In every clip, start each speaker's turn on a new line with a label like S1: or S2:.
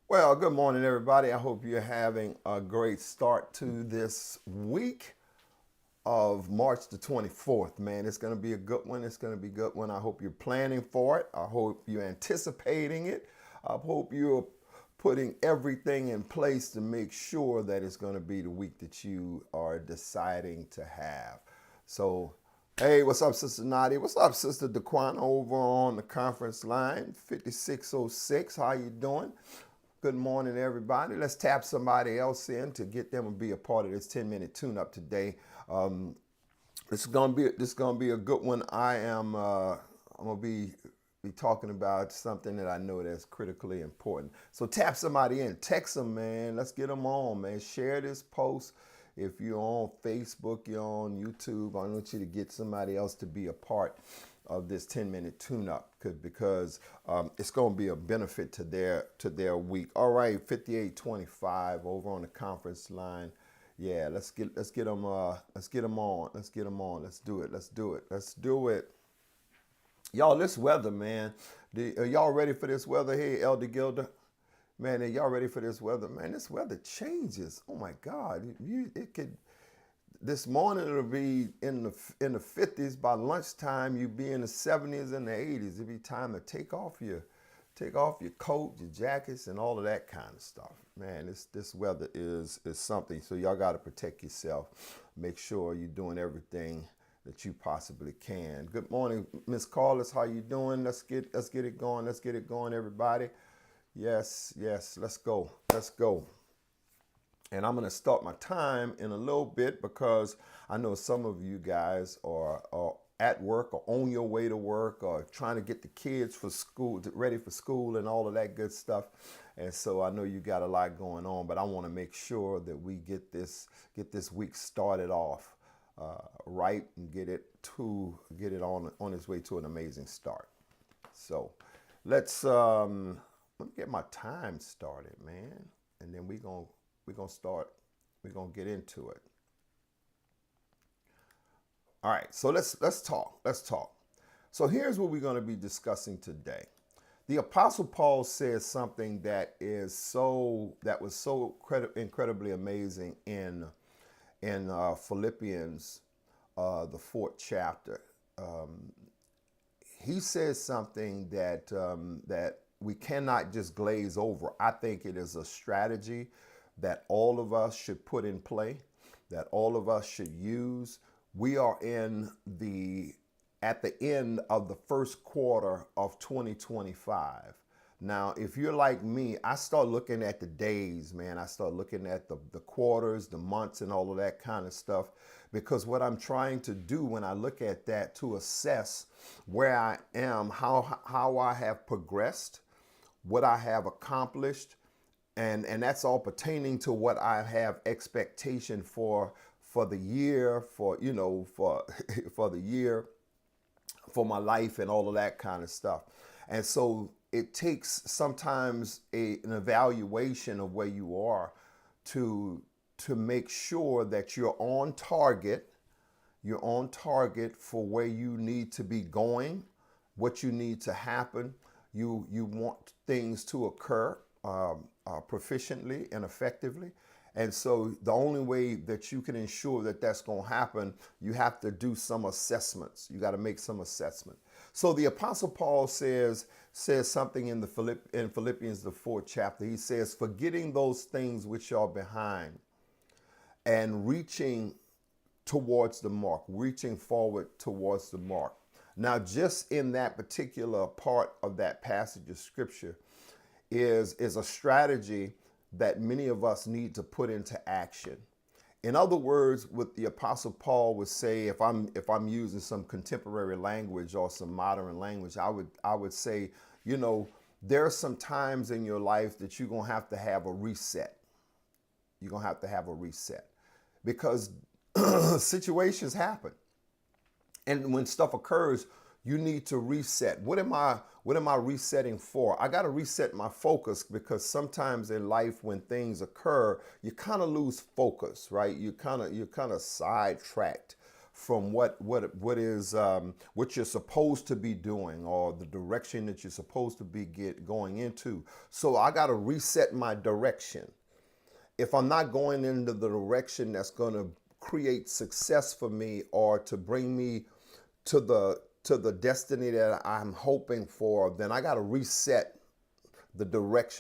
S1: Well, good morning, everybody. I hope you're having a great start to this week of March the 24th. Man, it's going to be a good one. It's going to be a good one. I hope you're planning for it. I hope you're anticipating it. I hope you're putting everything in place to make sure that it's going to be the week that you are deciding to have. So, hey, what's up, Sister Nadia? What's up, Sister DeQuana over on the conference line, 5606? How you doing? Good morning, everybody. Let's tap somebody else in to get them to be a part of this 10-minute tune-up today. Um, this is gonna be a good one. I'm gonna be talking about something that I know that's critically important. So tap somebody in, text them, man. Let's get them on, man. Share this post. If you're on Facebook, you're on YouTube, I want you to get somebody else to be a part of this 10-minute tune-up because it's going to be a benefit to their week. All right, 5825 over on the conference line. Yeah, let's get them on. Let's get them on. Let's do it. Let's do it. Y'all, this weather, man. Are y'all ready for this weather? Hey, Elder Gilder. Man, are y'all ready for this weather? Man, this weather changes. Oh my God. It could this morning it'll be in the 50s. By lunchtime you'll be in the 70s and the 80s. It'll be time to take off your coat, your jackets, and all of that kind of stuff. Man, this weather is something. So y'all got to protect yourself. Make sure you're doing everything that you possibly can. Good morning, Miss Carlos. How you doing? Let's get it going. Let's get it going, everybody. Yes, let's go. And I'm going to start my time in a little bit because I know some of you guys are at work or on your way to work or trying to get the kids for school, ready for school and all of that good stuff. And so I know you got a lot going on, but I want to make sure that we get this week started off right and get it on its way to an amazing start. So let me get my time started, man, and then we're gonna get into it. All right, so let's talk. So here's what we're going to be discussing today. The Apostle Paul says something that was so incredibly amazing in Philippians, the 4th chapter. He says something that we cannot just glaze over. I think it is a strategy that all of us should put in play, that all of us should use. We are at the end of the first quarter of 2025. Now, if you're like me, I start looking at the days, man. I start looking at the quarters, the months, and all of that kind of stuff, because what I'm trying to do when I look at that to assess where I am, how I have progressed, what I have accomplished, and that's all pertaining to what I have expectation for the year, for for the year, for my life, and all of that kind of stuff. And so it takes sometimes an evaluation of where you are to make sure that you're on target. You're on target for where you need to be going, what you need to happen. You want things to occur proficiently and effectively. And so the only way that you can ensure that that's going to happen, you have to do some assessments. You got to make some assessment. So the Apostle Paul says something in Philippians, the 4th chapter. He says, forgetting those things which are behind and reaching towards the mark, reaching forward towards the mark. Now, just in that particular part of that passage of scripture is a strategy that many of us need to put into action. In other words, what the Apostle Paul would say, if I'm using some contemporary language or some modern language, I would say, there are some times in your life that you're gonna have to have a reset. You're gonna have to have a reset because situations happen, and when stuff occurs, you need to reset. What am I resetting for? I got to reset my focus because sometimes in life when things occur, you kind of lose focus, right? You're kind of sidetracked from what you're supposed to be doing, or the direction that you're supposed to be going into. So I got to reset my direction. If I'm not going into the direction that's going to create success for me, or to bring me to the destiny that I'm hoping for, then I got to reset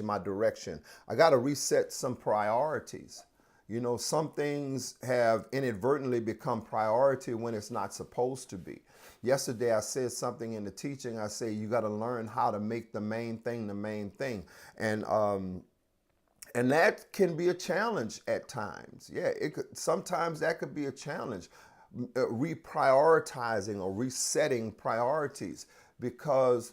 S1: my direction. I got to reset some priorities. Some things have inadvertently become priority when it's not supposed to be. Yesterday, I said something in the teaching. I say you got to learn how to make the main thing the main thing, and that can be a challenge at times. Yeah, sometimes that could be a challenge, reprioritizing or resetting priorities, because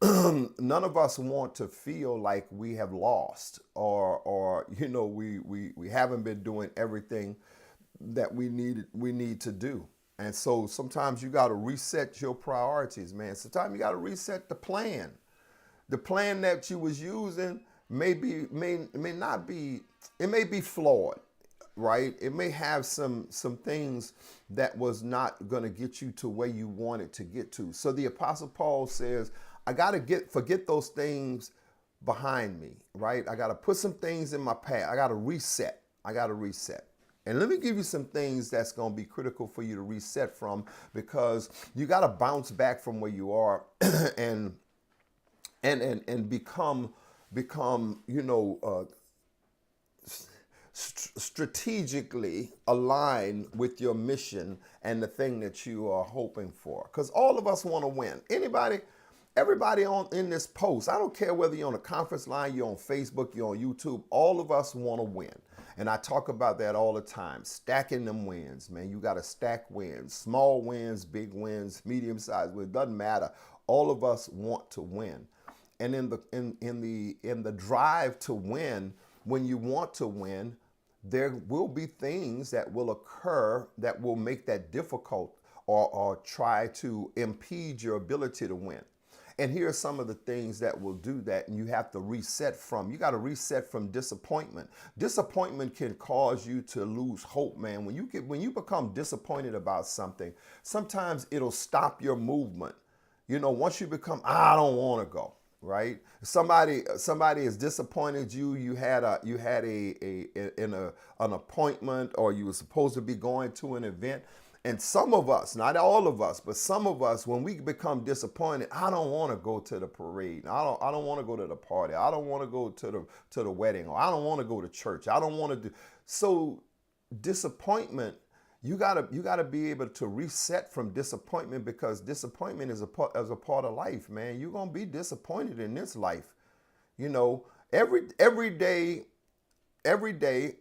S1: none of us want to feel like we have lost, or we haven't been doing everything that we need to do. And so sometimes you got to reset your priorities, man. Sometimes you got to reset the plan. The plan that you was using may not be, it may be flawed, right? It may have some things that was not going to get you to where you wanted to get to. So the Apostle Paul says, I got to forget those things behind me, right? I got to put some things in my past. I got to reset. And let me give you some things that's going to be critical for you to reset from, because you got to bounce back from where you are and become strategically aligned with your mission and the thing that you are hoping for. Because all of us want to win. Everybody in this post, I don't care whether you're on a conference line, you're on Facebook, you're on YouTube, all of us want to win. And I talk about that all the time, stacking them wins, man. You got to stack wins, small wins, big wins, medium-sized wins, doesn't matter. All of us want to win. And in the drive to win, when you want to win, there will be things that will occur that will make that difficult, or try to impede your ability to win. And here are some of the things that will do that, and you have to reset from. You got to reset from disappointment. Disappointment can cause you to lose hope, man. When you become disappointed about something, sometimes it'll stop your movement. Once you become, I don't want to go, right? Somebody has disappointed you. You had an appointment, or you were supposed to be going to an event. And some of us, not all of us, but some of us, when we become disappointed, I don't want to go to the parade. I don't want to go to the party. I don't want to go to the wedding, or I don't want to go to church. I don't want to do. So disappointment, you gotta be able to reset from disappointment, because disappointment is a part of life, man. You're gonna be disappointed in this life. Every day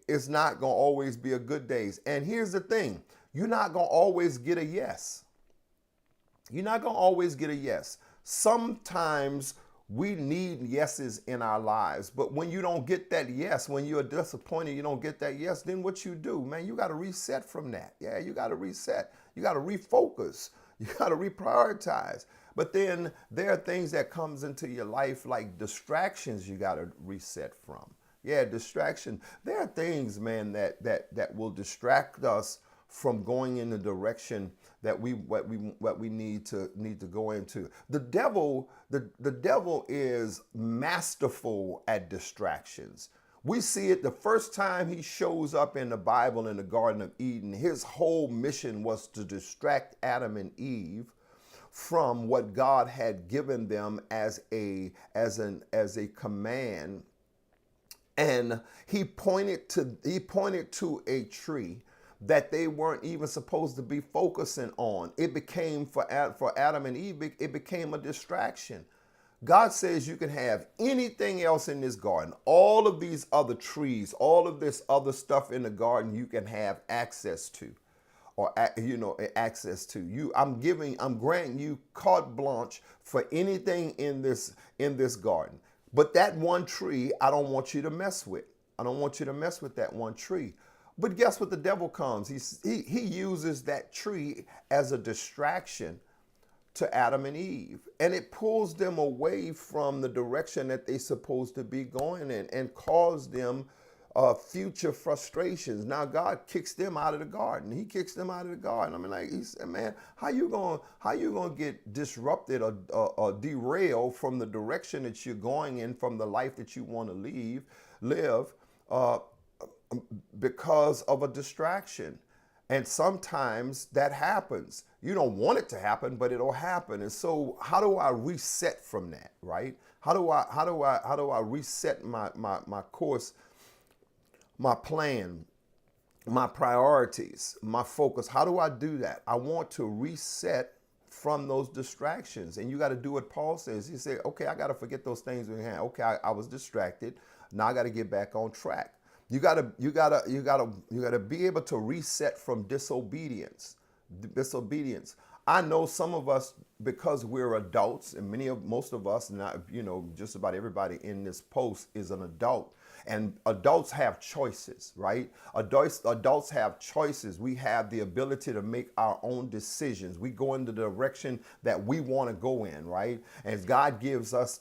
S1: is not gonna always be a good day. And here's the thing. You're not going to always get a yes. Sometimes we need yeses in our lives. But when you don't get that yes, when you're disappointed, you don't get that yes, then what you do, man, you got to reset from that. Yeah, you got to reset. You got to refocus. You got to reprioritize. But then there are things that comes into your life, like distractions, you got to reset from. Yeah, distraction. There are things, man, that will distract us from going in the direction that we need to go into. The devil is masterful at distractions. We see it the first time he shows up in the Bible in the Garden of Eden. His whole mission was to distract Adam and Eve from what God had given them as a command. And he pointed to a tree that they weren't even supposed to be focusing on. It became, for Adam and Eve, it became a distraction. God says you can have anything else in this garden, all of these other trees, all of this other stuff in the garden you can have access to, I'm granting you carte blanche for anything in this garden. But that one tree, I don't want you to mess with. I don't want you to mess with that one tree. But guess what? The devil comes. He uses that tree as a distraction to Adam and Eve. And it pulls them away from the direction that they're supposed to be going in, and cause them future frustrations. Now God kicks them out of the garden. He kicks them out of the garden. I mean, like he said, man, how you gonna get disrupted or derailed from the direction that you're going in, from the life that you want to live, uh, because of a distraction? And sometimes that happens. You don't want it to happen, but it'll happen. And so how do I reset from that, right? How do I reset my course, my plan, my priorities, my focus? How do I do that? I want to reset from those distractions. And you got to do what Paul says. He said, okay, I got to forget those things in hand. Okay, I was distracted. Now I got to get back on track. You gotta be able to reset from disobedience. Disobedience. I know some of us, because we're adults, and most of us, not, just about everybody in this post is an adult. And adults have choices, right? Adults have choices. We have the ability to make our own decisions. We go in the direction that we want to go in, right? And God gives us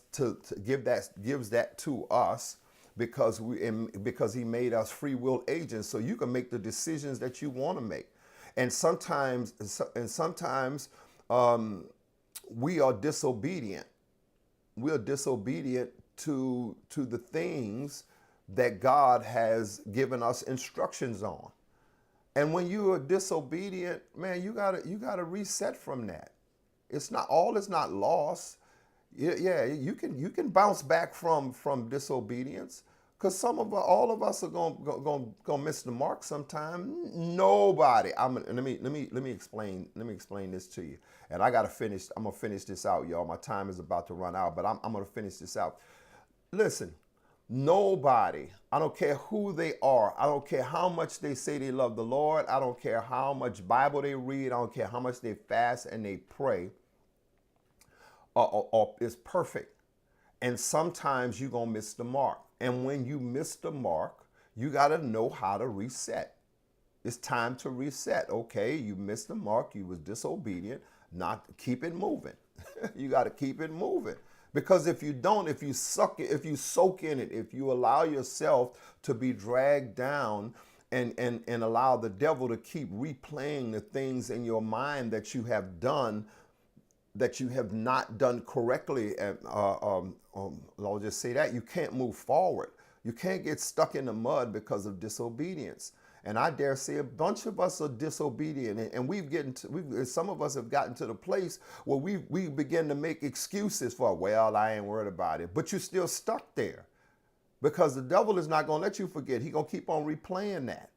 S1: gives that to us, because he made us free will agents, so you can make the decisions that you want to make. And sometimes we are disobedient. We are disobedient to the things that God has given us instructions on. And when you are disobedient, man, you gotta reset from that. It's not lost. Yeah, you can bounce back from disobedience, because all of us are gonna miss the mark sometime. Nobody. Let me explain this to you. And I'm gonna finish this out, y'all. My time is about to run out, but I'm gonna finish this out. Listen, nobody. I don't care who they are. I don't care how much they say they love the Lord. I don't care how much Bible they read. I don't care how much they fast and they pray. Or is perfect. And sometimes you're going to miss the mark. And when you miss the mark, you got to know how to reset. It's time to reset. Okay, you missed the mark. You was disobedient. Not keep it moving. You got to keep it moving. Because if you don't, if you soak in it, if you allow yourself to be dragged down and allow the devil to keep replaying the things in your mind that you have done, that you have not done correctly, I'll just say that, you can't move forward. You can't get stuck in the mud because of disobedience. And I dare say a bunch of us are disobedient, and some of us have gotten to the place where we begin to make excuses for, well, I ain't worried about it. But you're still stuck there, because the devil is not going to let you forget. He's going to keep on replaying that.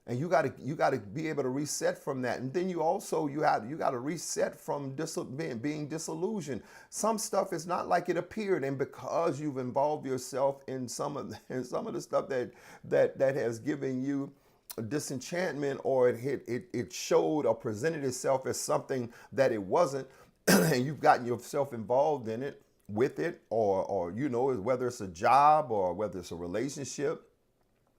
S1: And you got to be able to reset from that. And then you got to reset from being disillusioned. Some stuff is not like it appeared, and because you've involved yourself in some of the stuff that has given you disenchantment, or it showed or presented itself as something that it wasn't, and you've gotten yourself involved in it, with it, or whether it's a job or whether it's a relationship.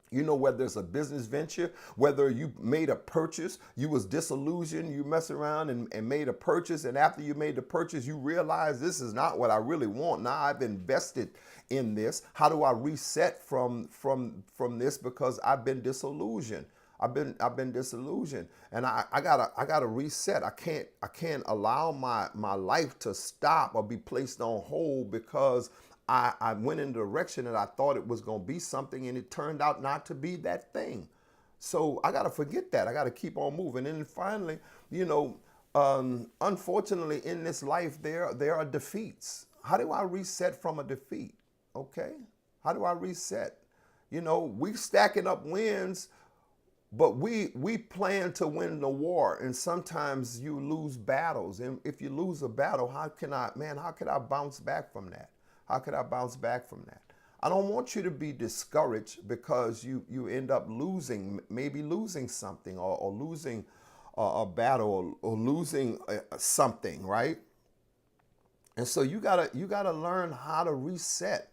S1: Whether it's a business venture, whether you made a purchase, you was disillusioned, you mess around and made a purchase, and after you made the purchase, you realize this is not what I really want. Now I've invested in this. How do I reset from this? Because I've been disillusioned. I've been disillusioned, and I gotta reset. I can't allow my life to stop or be placed on hold because I went in the direction that I thought it was going to be something, and it turned out not to be that thing. So I got to forget that. I got to keep on moving. And then finally, unfortunately, in this life, there are defeats. How do I reset from a defeat? Okay. How do I reset? We stacking up wins, but we plan to win the war. And sometimes you lose battles. And if you lose a battle, how can I bounce back from that? How could I bounce back from that? I don't want you to be discouraged because you end up maybe losing something, or losing a battle, or losing something, right? And so you gotta learn how to reset.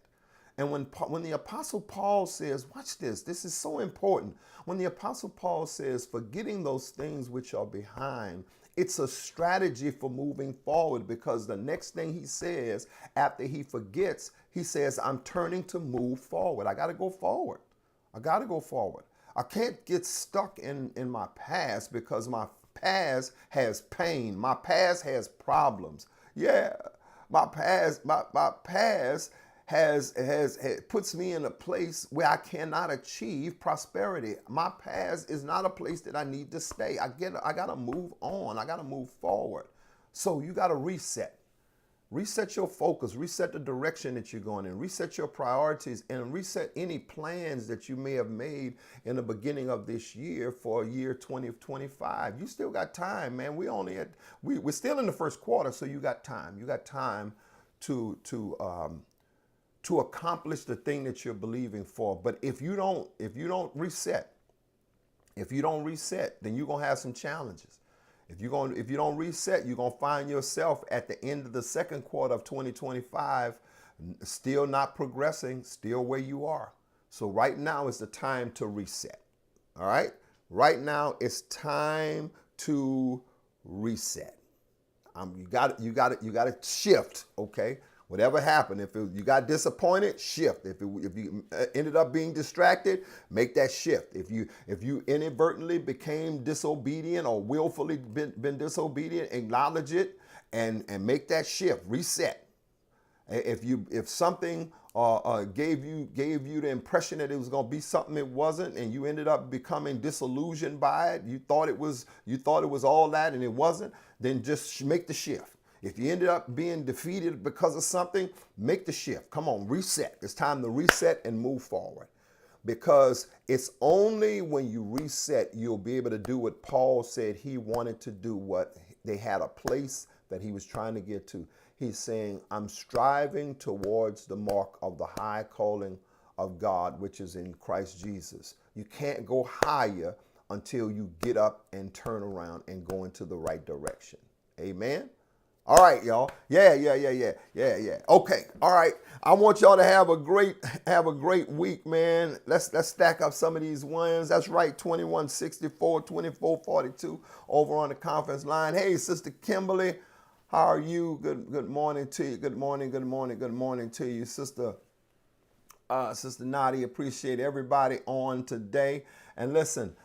S1: And when the Apostle Paul says, watch this, this is so important. When the Apostle Paul says, forgetting those things which are behind, it's a strategy for moving forward, because the next thing he says after he forgets, he says, I'm turning to move forward. I got to go forward. I got to go forward. I can't get stuck in my past, because my past has pain. My past has problems. Yeah, my past has puts me in a place where I cannot achieve prosperity. My past is not a place that I need to stay. I gotta move on. I gotta move forward. So you gotta reset. Reset your focus, reset the direction that you're going in, reset your priorities, and reset any plans that you may have made in the beginning of this year for year 2025. You still got time, man. We're still in the first quarter, so you got time. You got time to accomplish the thing that you're believing for. But if you don't reset, then you're gonna have some challenges. If you don't reset, you're gonna find yourself at the end of the second quarter of 2025 still not progressing, still where you are. So right now is the time to reset. All right? Right now it's time to reset. You got to shift, okay? Whatever happened, you got disappointed, shift. If you ended up being distracted, make that shift. If you inadvertently became disobedient or willfully been disobedient, acknowledge it and make that shift. Reset. If something gave you the impression that it was going to be something it wasn't, and you ended up becoming disillusioned by it, you thought it was all that and it wasn't, then just make the shift. If you ended up being defeated because of something, make the shift. Come on, reset. It's time to reset and move forward. Because it's only when you reset you'll be able to do what Paul said he wanted to do. What they had a place that he was trying to get to. He's saying, I'm striving towards the mark of the high calling of God, which is in Christ Jesus. You can't go higher until you get up and turn around and go into the right direction. Amen. All right, y'all. Yeah. Okay. All right. I want y'all to have a great week, man. Let's stack up some of these wins. That's right. 2164, 2442 over on the conference line. Hey, Sister Kimberly, how are you? Good morning to you. Good morning to you, Sister Nadia. Appreciate everybody on today. And listen,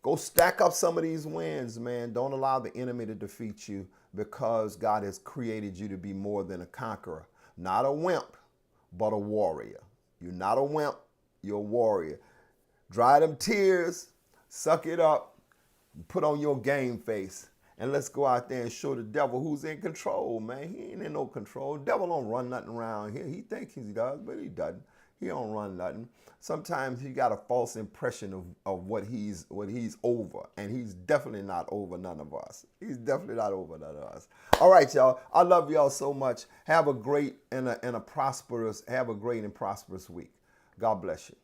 S1: go stack up some of these wins, man. Don't allow the enemy to defeat you, because God has created you to be more than a conqueror. Not a wimp, but a warrior. You're not a wimp, you're a warrior. Dry them tears, suck it up, put on your game face, and let's go out there and show the devil who's in control, man. He ain't in no control. The devil don't run nothing around here. He thinks he does, but he doesn't. He don't run nothing. Sometimes he got a false impression of what he's over, and he's definitely not over none of us. He's definitely not over none of us. All right, y'all. I love y'all so much. Have a great and prosperous week. God bless you.